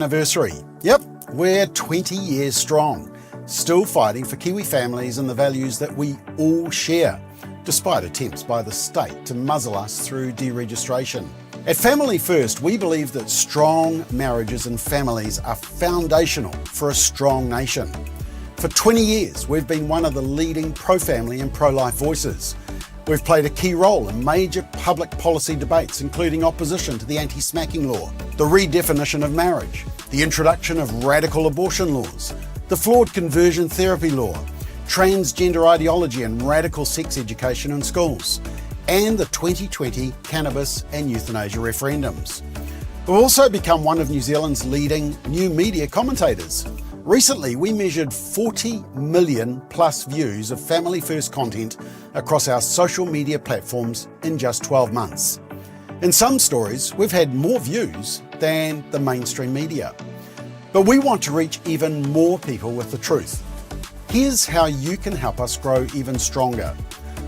Anniversary. Yep, we're 20 years strong, still fighting for Kiwi families and the values that we all share, despite attempts by the state to muzzle us through deregistration. At Family First, we believe that strong marriages and families are foundational for a strong nation. For 20 years, we've been one of the leading pro-family and pro-life voices. We've played a key role in major public policy debates, including opposition to the anti-smacking law, the redefinition of marriage, the introduction of radical abortion laws, the flawed conversion therapy law, transgender ideology and radical sex education in schools, and the 2020 cannabis and euthanasia referendums. We've also become one of New Zealand's leading new media commentators. Recently, we measured 40 million plus views of Family First content across our social media platforms in just 12 months. In some stories, we've had more views than the mainstream media. But we want to reach even more people with the truth. Here's how you can help us grow even stronger.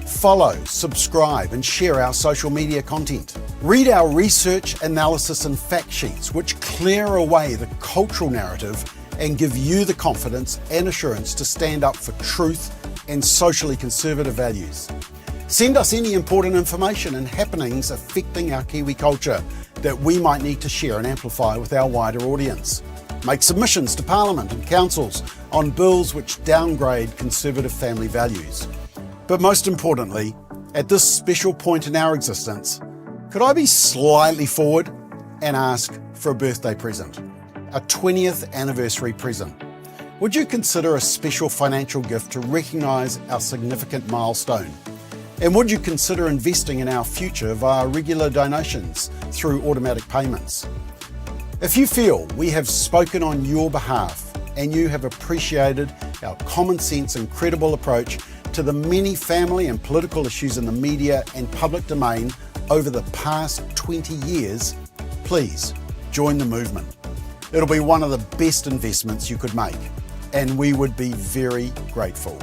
Follow, subscribe, and share our social media content. Read our research, analysis, and fact sheets, which clear away the cultural narrative and give you the confidence and assurance to stand up for truth and socially conservative values. Send us any important information and happenings affecting our Kiwi culture that we might need to share and amplify with our wider audience. Make submissions to Parliament and councils on bills which downgrade conservative family values. But most importantly, at this special point in our existence, could I be slightly forward and ask for a birthday present? A 20th anniversary present. Would you consider a special financial gift to recognise our significant milestone? And would you consider investing in our future via regular donations through automatic payments? If you feel we have spoken on your behalf and you have appreciated our common sense and credible approach to the many family and political issues in the media and public domain over the past 20 years, please join the movement. It'll be one of the best investments you could make, and we would be very grateful.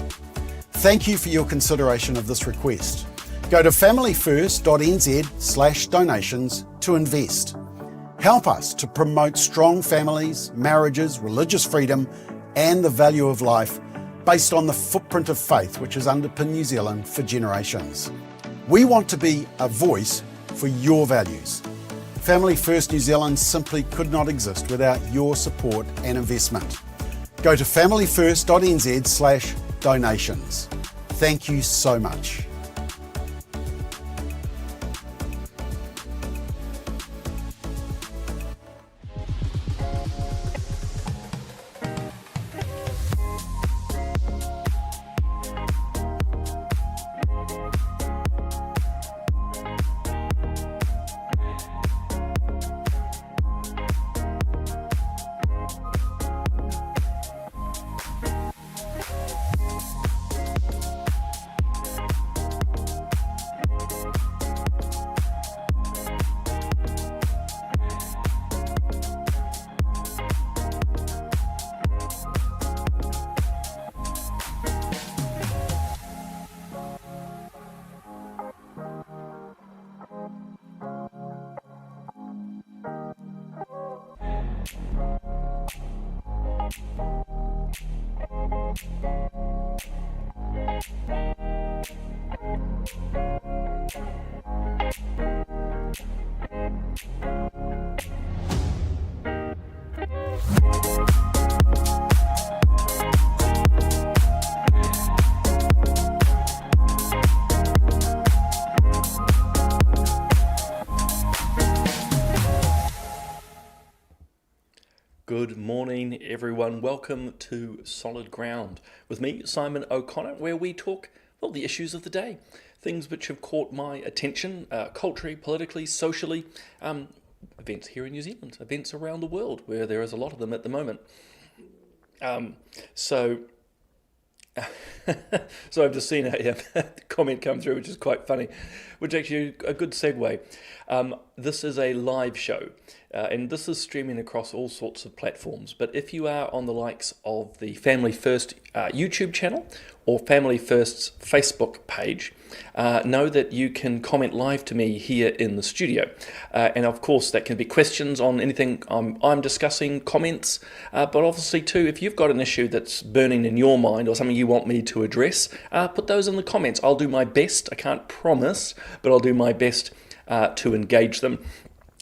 Thank you for your consideration of this request. Go to familyfirst.nz/donations to invest. Help us to promote strong families, marriages, religious freedom, and the value of life based on the footprint of faith which has underpinned New Zealand for generations. We want to be a voice for your values. Family First New Zealand simply could not exist without your support and investment. Go to familyfirst.nz/donations. Thank you so much. Good morning, everyone. Welcome to Solid Ground with me, Simon O'Connor, where we talk, well, the issues of the day, things which have caught my attention, culturally, politically, socially, events here in New Zealand, events around the world, where there is a lot of them at the moment. So I've just seen a comment come through, which is quite funny, which actually a good segue. This is a live show. and this is streaming across all sorts of platforms. But if you are on the likes of the Family First YouTube channel or Family First's Facebook page, know that you can comment live to me here in the studio. And of course, that can be questions on anything I'm discussing, comments, but obviously too, if you've got an issue that's burning in your mind or something you want me to address, put those in the comments. I'll do my best. I can't promise, but I'll do my best to engage them.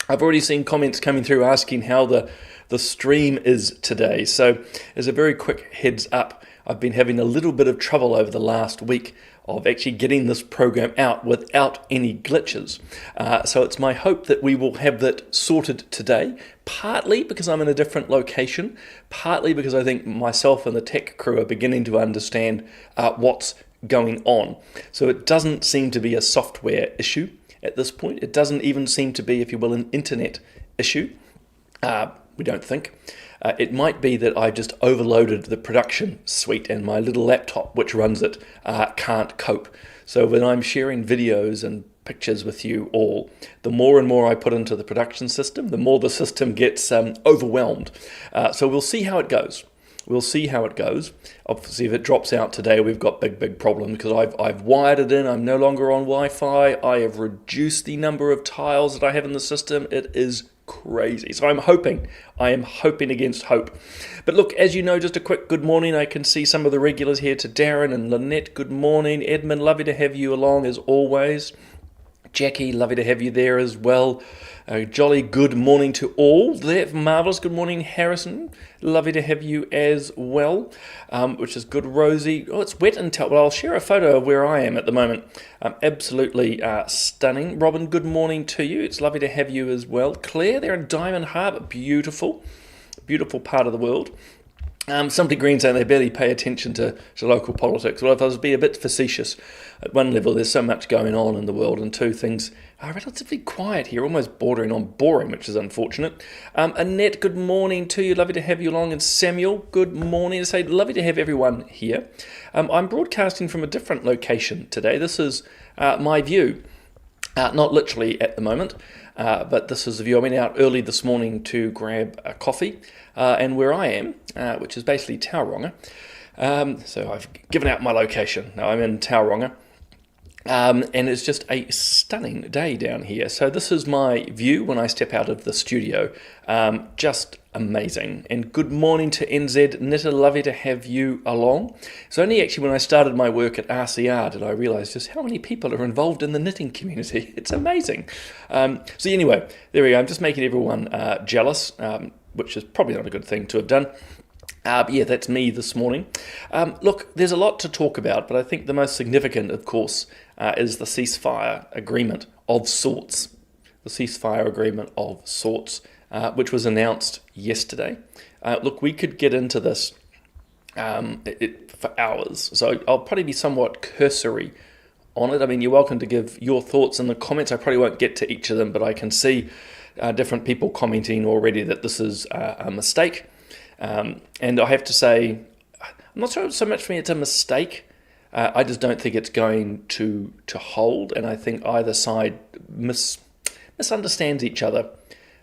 I've already seen comments coming through asking how the stream is today. So as a very quick heads up, I've been having a little bit of trouble over the last week of actually getting this program out without any glitches. So it's my hope that we will have that sorted today, partly because I'm in a different location, partly because I think myself and the tech crew are beginning to understand what's going on. So it doesn't seem to be a software issue at this point. It doesn't even seem to be, if you will, an internet issue. We don't think. It might be that I just overloaded the production suite and my little laptop, which runs it, can't cope. So when I'm sharing videos and pictures with you all, the more and more I put into the production system, the more the system gets overwhelmed. So we'll see how it goes. We'll see how it goes. Obviously, if it drops out today, we've got big problems because I've wired it in. I'm no longer on Wi-Fi. I have reduced the number of tiles that I have in the system. It is crazy. So I am hoping against hope. But look, as you know, just a quick good morning. I can see some of the regulars here to Darren and Lynette. Good morning. Edmund, lovely to have you along as always. Jackie, lovely to have you there as well. Jolly good morning to all. That's marvellous. Good morning, Harrison. Lovely to have you as well, which is good. Rosie. Oh, it's wet and well, I'll share a photo of where I am at the moment. Absolutely stunning. Robin, good morning to you. It's lovely to have you as well. Claire, there in Diamond Harbour. Beautiful part of the world. Somebody Green saying they barely pay attention to local politics. Well, if I was being a bit facetious, at one level there's so much going on in the world, and two, things are relatively quiet here, almost bordering on boring, which is unfortunate. Annette, good morning to you. Lovely to have you along. And Samuel, good morning. I say lovely to have everyone here. I'm broadcasting from a different location today. This is my view, not literally at the moment, but this is the view. I went out early this morning to grab a coffee, and where I am, which is basically Tauranga, so I've given out my location. Now I'm in Tauranga, and it's just a stunning day down here. So this is my view when I step out of the studio. Just amazing. And good morning to NZ. Nita, lovely to have you along. It's only actually when I started my work at RCR did I realise just how many people are involved in the knitting community. It's amazing. So anyway, there we go. I'm just making everyone jealous, which is probably not a good thing to have done. But yeah, that's me this morning. Look, there's a lot to talk about, but I think the most significant, of course, is the ceasefire agreement of sorts. The ceasefire agreement of sorts, which was announced yesterday. Look, we could get into this for hours, so I'll probably be somewhat cursory on it. I mean, you're welcome to give your thoughts in the comments. I probably won't get to each of them, but I can see different people commenting already that this is a mistake. And I have to say, I'm not sure so much for me it's a mistake. I just don't think it's going to hold, and I think either side misunderstands each other.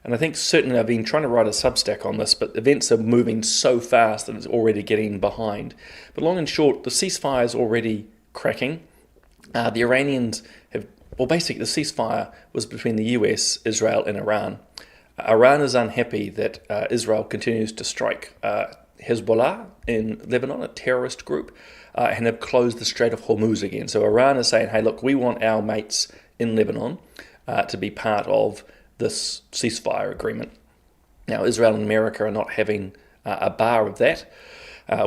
And I think certainly I've been trying to write a Substack on this, but events are moving so fast that it's already getting behind. But long and short, the ceasefire is already cracking. The Iranians have, well, basically the ceasefire was between the US, Israel, and Iran. Iran is unhappy that Israel continues to strike Hezbollah in Lebanon, a terrorist group, and have closed the Strait of Hormuz again. So Iran is saying, hey, look, we want our mates in Lebanon to be part of this ceasefire agreement. Now, Israel and America are not having a bar of that.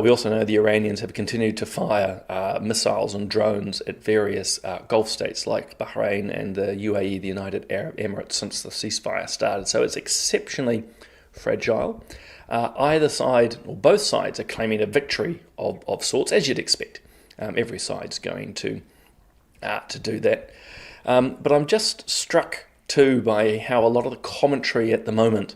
We also know the Iranians have continued to fire missiles and drones at various Gulf states like Bahrain and the UAE, the United Arab Emirates, since the ceasefire started. So it's exceptionally fragile. Either side, or both sides, are claiming a victory of sorts, as you'd expect. Every side's going to do that. But I'm just struck too by how a lot of the commentary at the moment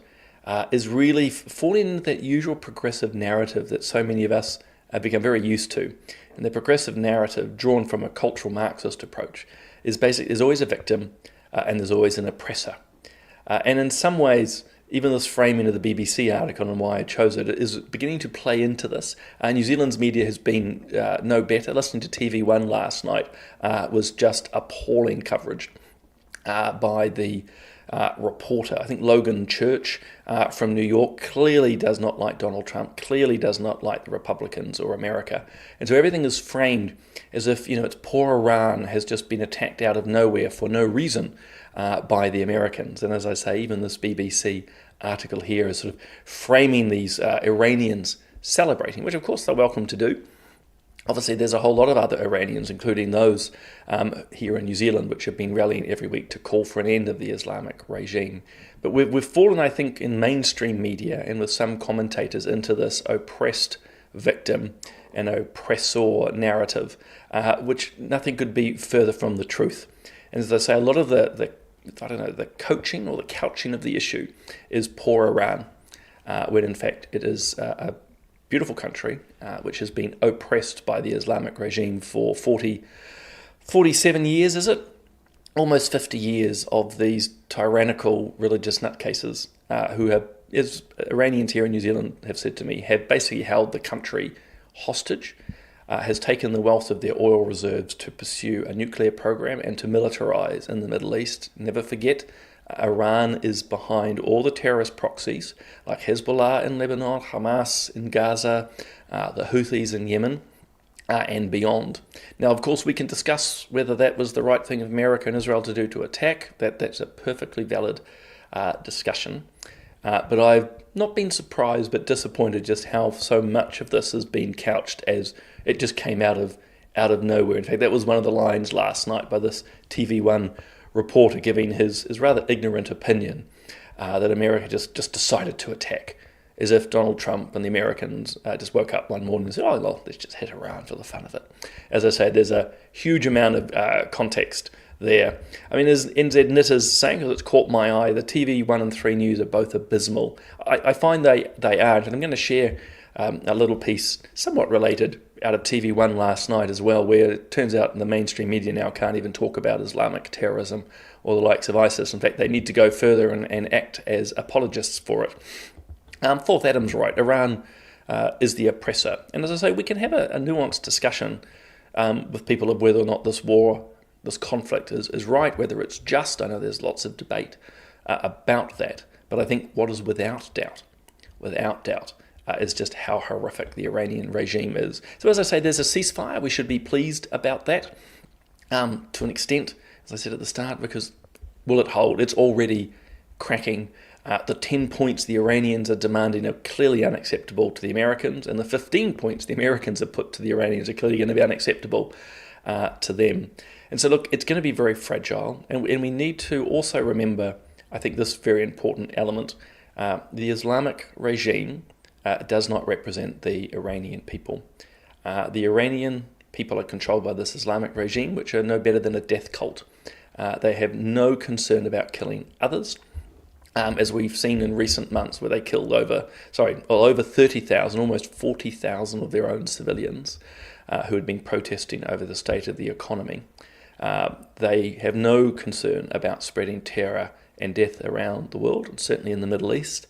is really falling into that usual progressive narrative that so many of us have become very used to. And the progressive narrative, drawn from a cultural Marxist approach, is basically there's always a victim and there's always an oppressor. And in some ways, even this framing of the BBC article and why I chose it is beginning to play into this. New Zealand's media has been no better. Listening to TV1 last night was just appalling coverage by the reporter. I think Logan Church from New York clearly does not like Donald Trump, clearly does not like the Republicans or America. And so everything is framed as if, it's poor Iran has just been attacked out of nowhere for no reason by the Americans. And as I say, even this BBC article here is sort of framing these Iranians celebrating, which of course they're welcome to do. Obviously, there's a whole lot of other Iranians, including those here in New Zealand, which have been rallying every week to call for an end of the Islamic regime. But we've fallen, I think, in mainstream media and with some commentators into this oppressed victim and oppressor narrative, which nothing could be further from the truth. And as I say, a lot of the coaching or the couching of the issue is poor Iran, when in fact it is a beautiful country which has been oppressed by the Islamic regime for 47 years, is it? Almost 50 years of these tyrannical religious nutcases who have, as Iranians here in New Zealand have said to me, have basically held the country hostage, has taken the wealth of their oil reserves to pursue a nuclear program and to militarize in the Middle East. Never forget, Iran is behind all the terrorist proxies like Hezbollah in Lebanon, Hamas in Gaza, the Houthis in Yemen, and beyond. Now, of course, we can discuss whether that was the right thing of America and Israel to do to attack. That's a perfectly valid discussion. But I've not been surprised but disappointed just how so much of this has been couched as it just came out of nowhere. In fact, that was one of the lines last night by this TV1 reporter giving his rather ignorant opinion that America just decided to attack, as if Donald Trump and the Americans just woke up one morning and said, oh, well, let's just hit Iran for the fun of it. As I say, there's a huge amount of context there. I mean, as NZ Knit is saying, because it's caught my eye, the TV 1 and 3 news are both abysmal. I find they are, and I'm going to share a little piece somewhat related out of TV1 last night as well, where it turns out the mainstream media now can't even talk about Islamic terrorism or the likes of ISIS. In fact, they need to go further and act as apologists for it. Fourth Adam's right, Iran is the oppressor. And as I say, we can have a nuanced discussion with people of whether or not this war, this conflict is right, whether it's just. I know there's lots of debate about that. But I think what is without doubt, is just how horrific the Iranian regime is. So as I say, there's a ceasefire. We should be pleased about that to an extent, as I said at the start, because will it hold? It's already cracking. The 10 points the Iranians are demanding are clearly unacceptable to the Americans, and the 15 points the Americans have put to the Iranians are clearly going to be unacceptable to them. And so look, it's going to be very fragile, and we need to also remember, I think, this very important element. The Islamic regime does not represent the Iranian people. The Iranian people are controlled by this Islamic regime, which are no better than a death cult. They have no concern about killing others, as we've seen in recent months, where they killed over 30,000, almost 40,000 of their own civilians who had been protesting over the state of the economy. They have no concern about spreading terror and death around the world, and certainly in the Middle East.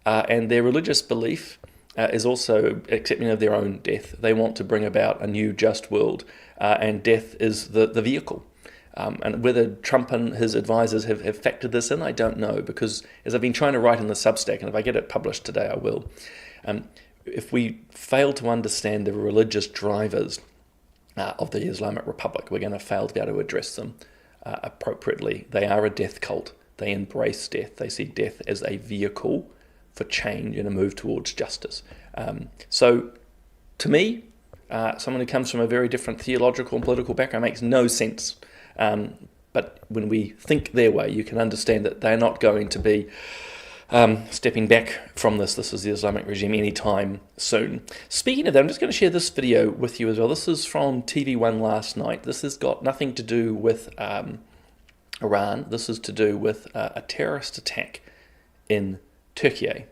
And their religious belief is also accepting of their own death. They want to bring about a new just world, and death is the vehicle. And whether Trump and his advisors have factored this in, I don't know, because as I've been trying to write in the Substack, and if I get it published today, I will, if we fail to understand the religious drivers of the Islamic Republic, we're going to fail to be able to address them appropriately. They are a death cult. They embrace death. They see death as a vehicle for change and a move towards justice. So, to me, someone who comes from a very different theological and political background, makes no sense. But when we think their way, you can understand that they're not going to be stepping back from this. This is the Islamic regime anytime soon. Speaking of that, I'm just going to share this video with you as well. This is from TV1 last night. This has got nothing to do with Iran. This is to do with a terrorist attack in Türkiye.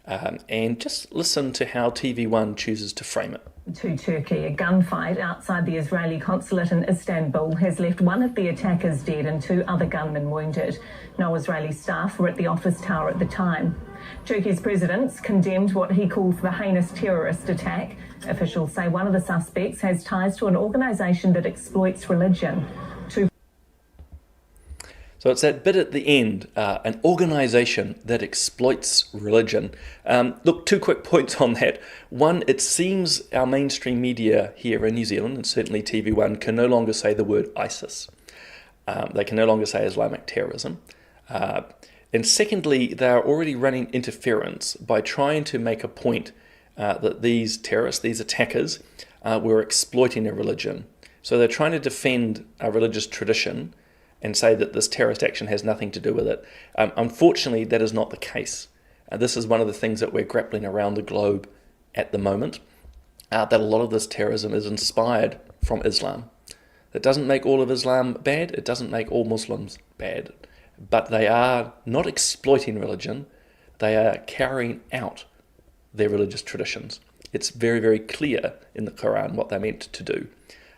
and just listen to how TV1 chooses to frame it. To Turkey, a gunfight outside the Israeli consulate in Istanbul has left one of the attackers dead and 2 other gunmen wounded. No Israeli staff were at the office tower at the time. Turkey's president condemned what he calls the heinous terrorist attack. Officials say one of the suspects has ties to an organisation that exploits religion. So it's that bit at the end, an organisation that exploits religion. Look, 2 quick points on that. One, it seems our mainstream media here in New Zealand, and certainly TV1, can no longer say the word ISIS. They can no longer say Islamic terrorism. And secondly, they are already running interference by trying to make a point that these terrorists, these attackers, were exploiting a religion. So they're trying to defend a religious tradition and say that this terrorist action has nothing to do with it. Unfortunately, that is not the case. This is one of the things that we're grappling around the globe at the moment, that a lot of this terrorism is inspired from Islam. That doesn't make all of Islam bad, it doesn't make all Muslims bad, but they are not exploiting religion, they are carrying out their religious traditions. It's very, very clear in the Quran what they're meant to do.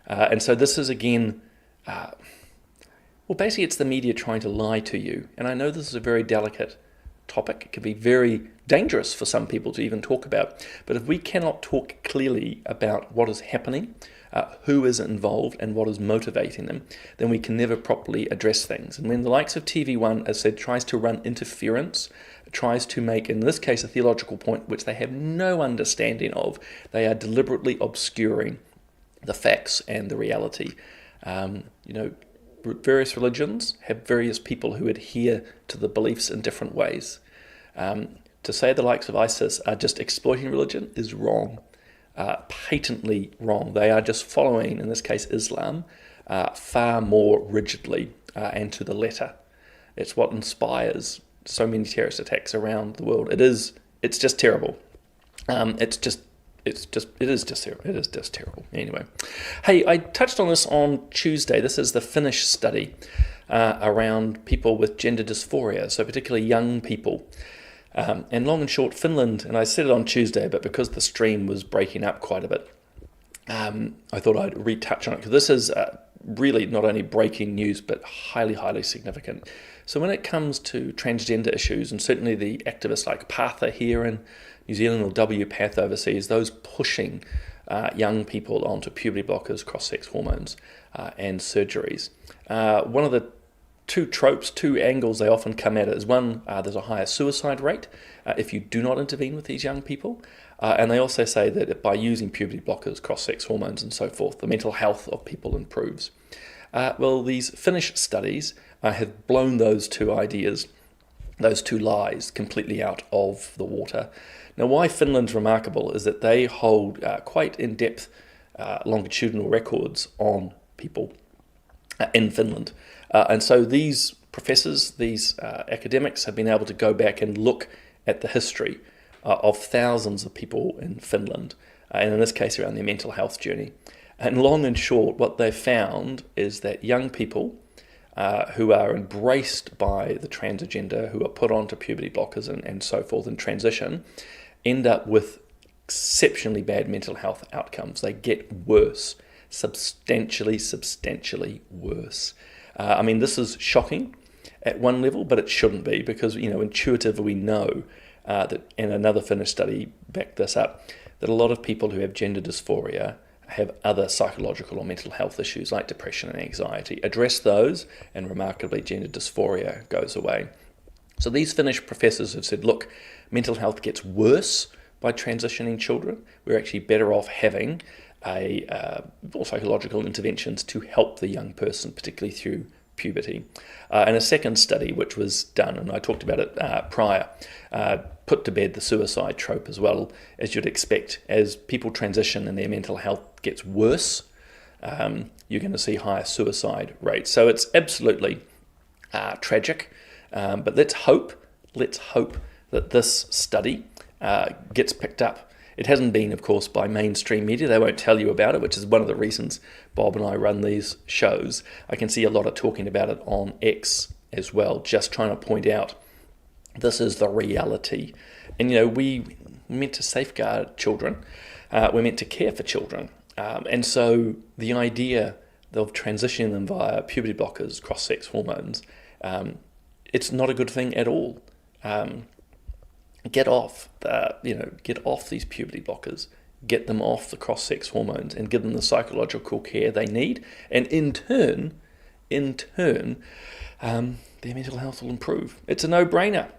And so this is again, well, basically it's the media trying to lie to you. And I know this is a very delicate topic. It can be very dangerous for some people to even talk about. But if we cannot talk clearly about what is happening, who is involved and what is motivating them, then we can never properly address things. And when the likes of TV1, as I said, tries to run interference, tries to make, in this case, a theological point which they have no understanding of, they are deliberately obscuring the facts and the reality. Various religions have various people who adhere to the beliefs in different ways. To say the likes of ISIS are just exploiting religion is wrong, patently wrong. They are just following, in this case, Islam, far more rigidly and to the letter. It's what inspires so many terrorist attacks around the world. It's just terrible. It is just terrible. Anyway, hey, I touched on this on Tuesday. This is the Finnish study around people with gender dysphoria, so particularly young people. And long and short, Finland, and I said it on Tuesday, but because the stream was breaking up quite a bit, I thought I'd retouch on it, because this is really not only breaking news, but highly, highly significant. So when it comes to transgender issues, and certainly the activists like Partha here in New Zealand or WPATH overseas, those pushing young people onto puberty blockers, cross-sex hormones, and surgeries. One of the 2 tropes, 2 angles they often come at it is one, there's a higher suicide rate if you do not intervene with these young people. And they also say that by using puberty blockers, cross-sex hormones and so forth, the mental health of people improves. Well, these Finnish studies have blown those 2 ideas, those 2 lies completely out of the water. Now, why Finland's remarkable is that they hold quite in-depth longitudinal records on people in Finland. And so these professors, these academics have been able to go back and look at the history of thousands of people in Finland, and in this case around their mental health journey. And long and short, what they've found is that young people who are embraced by the trans agenda, who are put onto puberty blockers and so forth and transition, end up with exceptionally bad mental health outcomes. They get worse, substantially worse. I mean, this is shocking at one level, but it shouldn't be, because, intuitively we know that, and another Finnish study backed this up, that a lot of people who have gender dysphoria have other psychological or mental health issues like depression and anxiety. Address those, and remarkably, gender dysphoria goes away. So these Finnish professors have said, look, mental health gets worse by transitioning children. We're actually better off having psychological interventions to help the young person, particularly through puberty. And a second study, which was done, and I talked about it prior, put to bed the suicide trope as well, as you'd expect. As people transition and their mental health gets worse, you're going to see higher suicide rates. So it's absolutely tragic, but let's hope that this study gets picked up. It hasn't been, of course, by mainstream media. They won't tell you about it, which is one of the reasons Bob and I run these shows. I can see a lot of talking about it on X as well, just trying to point out This is the reality. And, we're meant to safeguard children. We're meant to care for children. And so the idea of transitioning them via puberty blockers, cross-sex hormones, it's not a good thing at all. Get off these puberty blockers, get them off the cross-sex hormones and give them the psychological care they need. And in turn, their mental health will improve. It's a no-brainer.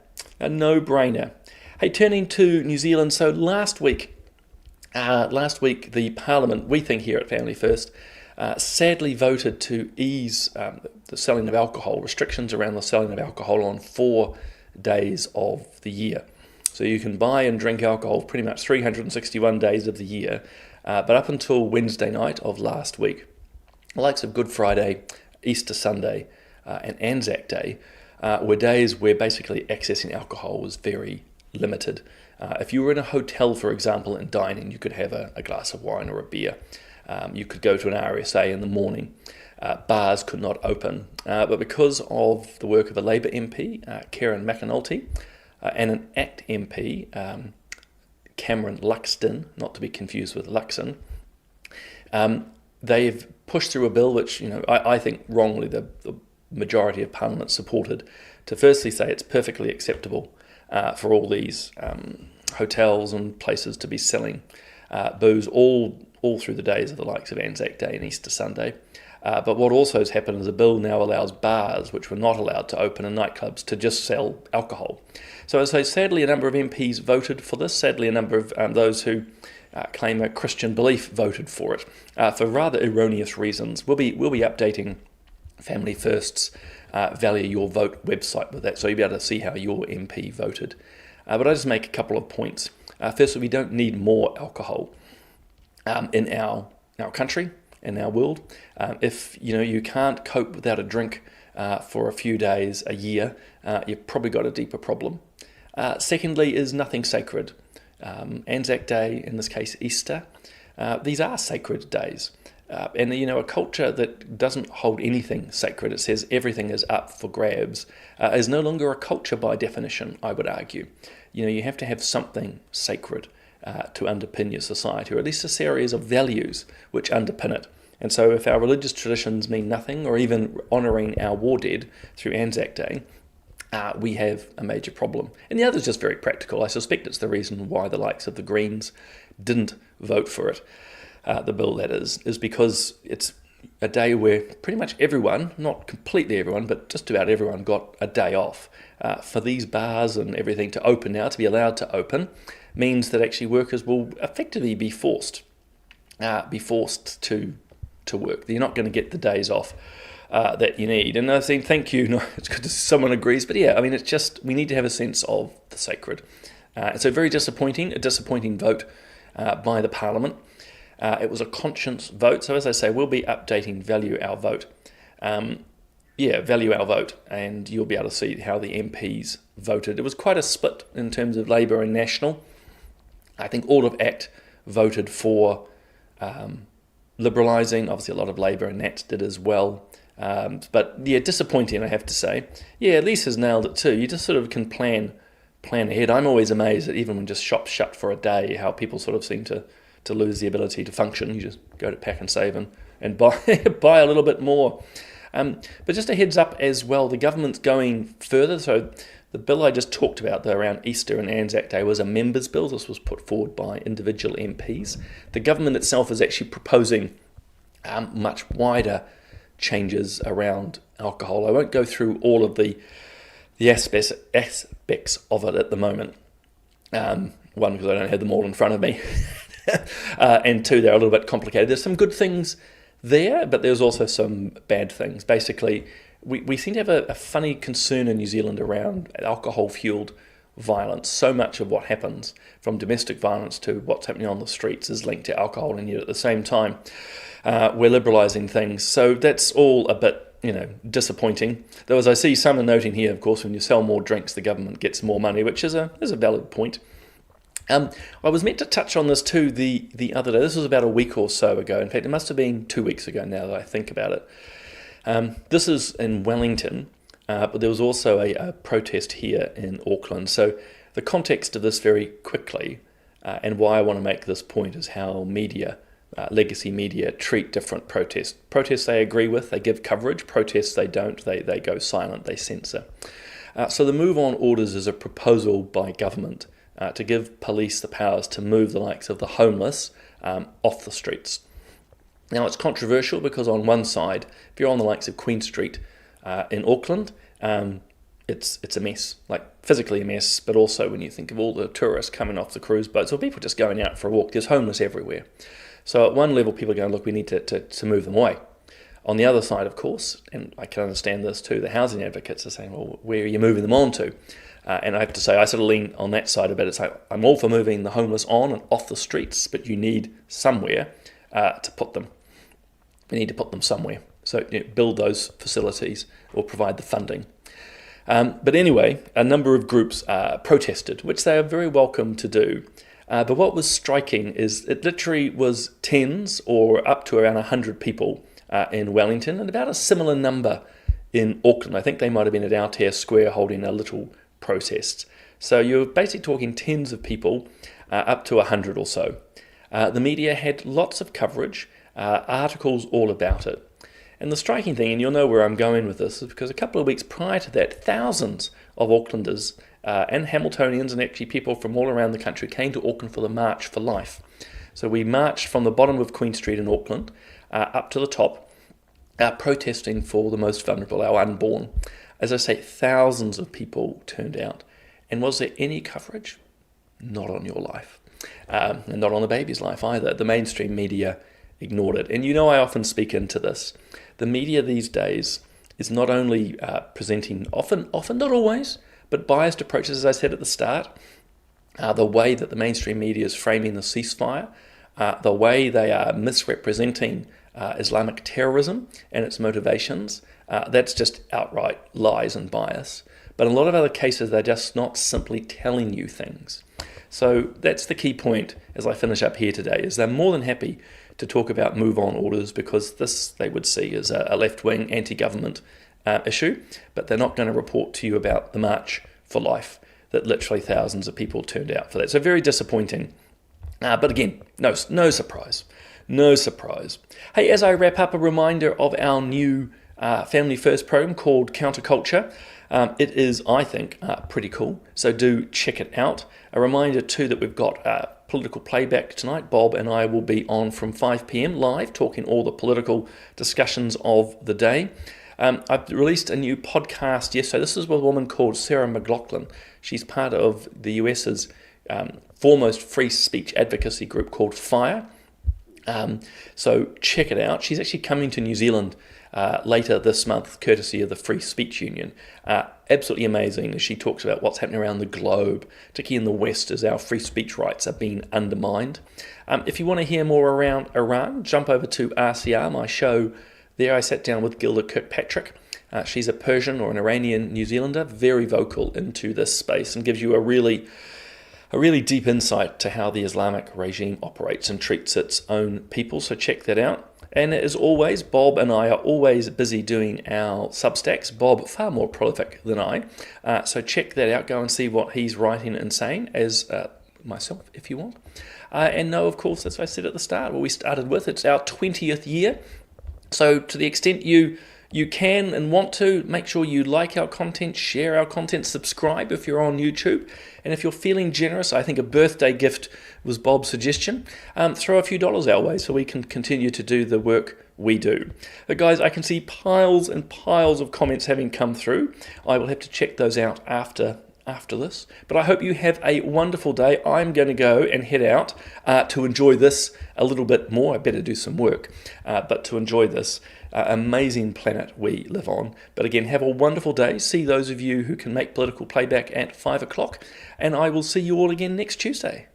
Hey, turning to New Zealand. So last week, the Parliament, we think here at Family First, sadly voted to ease the selling of alcohol, restrictions around the selling of alcohol on 4 days of the year. So you can buy and drink alcohol pretty much 361 days of the year, but up until Wednesday night of last week, the likes of Good Friday, Easter Sunday, and Anzac Day were days where basically accessing alcohol was very limited. If you were in a hotel, for example, and dining, you could have a glass of wine or a beer. You could go to an RSA in the morning. Bars could not open. But because of the work of a Labour MP, Karen McAnulty, and an ACT MP, Cameron Luxton, not to be confused with Luxon, they've pushed through a bill which, I think wrongly the majority of Parliament supported, to firstly say it's perfectly acceptable for all these hotels and places to be selling booze all through the days of the likes of Anzac Day and Easter Sunday. But what also has happened is a bill now allows bars, which were not allowed to open, and nightclubs to just sell alcohol. So sadly, a number of MPs voted for this. Sadly, a number of those who claim a Christian belief voted for it for rather erroneous reasons. We'll be updating Family First's Value Your Vote website with that, so you'll be able to see how your MP voted. But I just make a couple of points. Firstly, we don't need more alcohol in our country, in our world. If you can't cope without a drink for a few days a year, you've probably got a deeper problem. Secondly, is nothing sacred. Anzac Day, in this case Easter, these are sacred days. And a culture that doesn't hold anything sacred, it says everything is up for grabs, is no longer a culture by definition, I would argue. You have to have something sacred to underpin your society, or at least a series of values which underpin it. And so if our religious traditions mean nothing, or even honouring our war dead through Anzac Day, we have a major problem. And the other is just very practical. I suspect it's the reason why the likes of the Greens didn't vote for it, the bill that is because it's a day where pretty much everyone, not completely everyone, but just about everyone got a day off. For these bars and everything to open now, to be allowed to open, means that actually workers will effectively be forced to work. You're not going to get the days off that you need. And I think, thank you, no, it's good to someone agrees, but yeah, I mean, it's just, we need to have a sense of the sacred. So very disappointing vote by the Parliament. It was a conscience vote, so as I say, we'll be updating Value Our Vote. Value Our Vote, and you'll be able to see how the MPs voted. It was quite a split in terms of Labour and National. I think all of ACT voted for liberalising. Obviously, a lot of Labour and Nats did as well. But yeah, disappointing, I have to say. Yeah, Lisa's nailed it too. You just sort of can plan ahead. I'm always amazed that even when just shops shut for a day, how people sort of seem to lose the ability to function. You just go to Pack and Save and buy a little bit more. But just a heads up as well, the government's going further. So the bill I just talked about around Easter and Anzac Day was a members' bill. This was put forward by individual MPs. The government itself is actually proposing much wider changes around alcohol. I won't go through all of the aspects of it at the moment. One, because I don't have them all in front of me. And two, they're a little bit complicated. There's some good things there, but there's also some bad things. Basically, we seem to have a funny concern in New Zealand around alcohol-fueled violence. So much of what happens, from domestic violence to what's happening on the streets, is linked to alcohol, and yet at the same time, we're liberalising things. So that's all a bit, disappointing. Though, as I see some are noting here, of course, when you sell more drinks, the government gets more money, which is a valid point. I was meant to touch on this too the other day. This was about a week or so ago. In fact, it must have been 2 weeks ago now that I think about it. This is in Wellington. but there was also a protest here in Auckland. So the context of this very quickly, and why I want to make this point, is how media, legacy media, treat different protests. Protests they agree with, they give coverage. Protests they don't, they go silent, they censor. So the move on orders is a proposal by government to give police the powers to move the likes of the homeless off the streets. Now it's controversial because on one side, if you're on the likes of Queen Street in Auckland, it's a mess, like physically a mess, but also when you think of all the tourists coming off the cruise boats or people just going out for a walk, there's homeless everywhere. So at one level, people are going, look, we need to move them away. On the other side, of course, and I can understand this too, the housing advocates are saying, well, where are you moving them on to? And I have to say, I sort of lean on that side a bit. It's like, I'm all for moving the homeless on and off the streets, but you need somewhere to put them. We need to put them somewhere. So build those facilities or provide the funding. But anyway, a number of groups protested, which they are very welcome to do. But what was striking is it literally was tens or up to around 100 people in Wellington and about a similar number in Auckland. I think they might have been at Aotea Square holding a little protest. So you're basically talking tens of people, up to 100 or so. The media had lots of coverage, articles all about it. And the striking thing, and you'll know where I'm going with this, is because a couple of weeks prior to that, thousands of Aucklanders and Hamiltonians and actually people from all around the country came to Auckland for the March for Life. So we marched from the bottom of Queen Street in Auckland up to the top, protesting for the most vulnerable, our unborn. As I say, thousands of people turned out. And was there any coverage? Not on your life. And not on the baby's life either. The mainstream media ignored it. And you know I often speak into this. The media these days is not only presenting, often not always, but biased approaches, as I said at the start. The way that the mainstream media is framing the ceasefire, the way they are misrepresenting Islamic terrorism and its motivations, that's just outright lies and bias. But in a lot of other cases, they're just not simply telling you things. So that's the key point as I finish up here today, is they're more than happy to talk about move-on orders because this, they would see as a left-wing anti-government issue, but they're not going to report to you about the March for Life, that literally thousands of people turned out for that. So very disappointing. But again, no surprise. No surprise. Hey, as I wrap up, a reminder of our new Family First program called Counterculture. It is, I think, pretty cool. So do check it out. A reminder too that we've got political playback tonight. Bob and I will be on from 5 p.m. live, talking all the political discussions of the day. I've released a new podcast yesterday. This is with a woman called Sarah McLaughlin. She's part of the US's foremost free speech advocacy group called FIRE. So check it out. She's actually coming to New Zealand later this month, courtesy of the Free Speech Union. Absolutely amazing as she talks about what's happening around the globe, particularly in the West, as our free speech rights are being undermined. If you want to hear more around Iran, jump over to RCR, my show. There I sat down with Gilda Kirkpatrick. She's a Persian or an Iranian New Zealander, very vocal into this space and gives you a really deep insight to how the Islamic regime operates and treats its own people. So check that out. And as always, Bob and I are always busy doing our Substacks. Bob, far more prolific than I. So check that out. Go and see what he's writing and saying as myself, if you want. And know, of course, as I said at the start, what we started with, it's our 20th year. So to the extent you can and want to, make sure you like our content, share our content, subscribe if you're on YouTube. And if you're feeling generous, I think a birthday gift was Bob's suggestion, throw a few dollars our way so we can continue to do the work we do. But guys, I can see piles and piles of comments having come through. I will have to check those out after this. But I hope you have a wonderful day. I'm going to go and head out to enjoy this a little bit more. I better do some work, but to enjoy this amazing planet we live on. But again, have a wonderful day. See those of you who can make political playback at 5 o'clock, and I will see you all again next Tuesday.